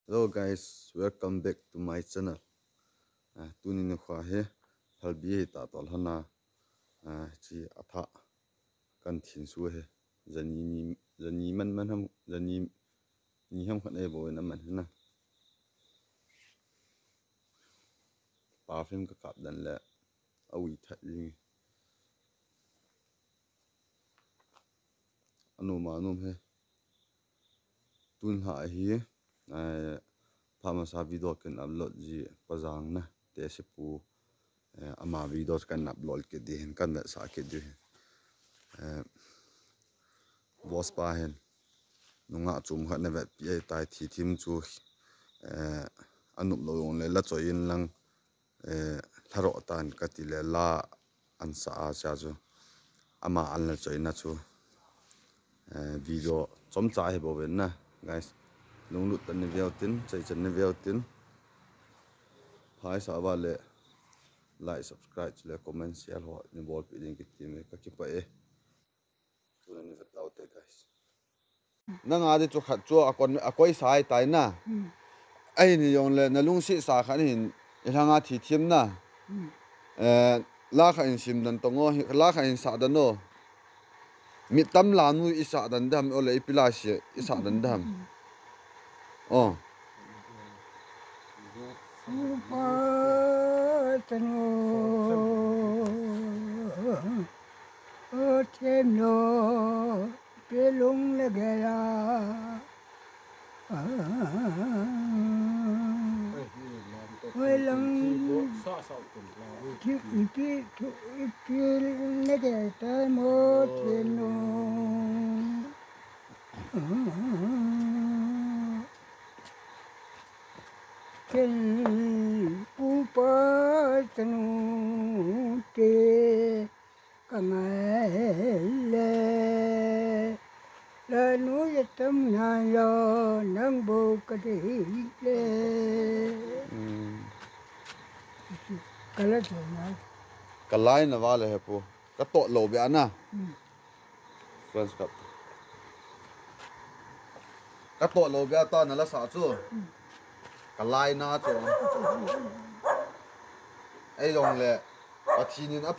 Hello guys, welcome back to my channel. Tunin khwa he phalbi ta tol hana chi atha kan thin su he zani man ham zani ni ham khan e bo na man na pa phim ka kap dan la awi that li anu ma num he tun ha hi phamasa video kan upload ji pajang na te se pu ama videos kan upload ke din kan da sa ke di boss pa hen nunga chum khat na vet pi tai thi thim chu anup lo yong le la choin lang tharo tan ka ti le la an sa a cha chu ama an la choi na chu video chom cha he bo ven na guys lung lut tan ne veo tin chai chan ne veo tin phai sa ba le like subscribe le comment share ho ni bol pi ding ki ti me ka ki pa e tu ni vet lau te guys na nga de chu khat chu akoi sai tai na ai ni yong le na lung si sa khan hin ilanga thi thim na la kha in sim dan tongo la kha in sa dan no mi tam la nu isa dan dam ole ipila si isa dan dam oh Teno pelung legaya welang ipi legata mo teno kel pupa tenu te kamale la nu yatam na lo nang bo ka de le kala na kalai na wale he po ka to lo be ana friends kap ka to lo be ta na la sa chu kalai na chu ai long le a thi ni na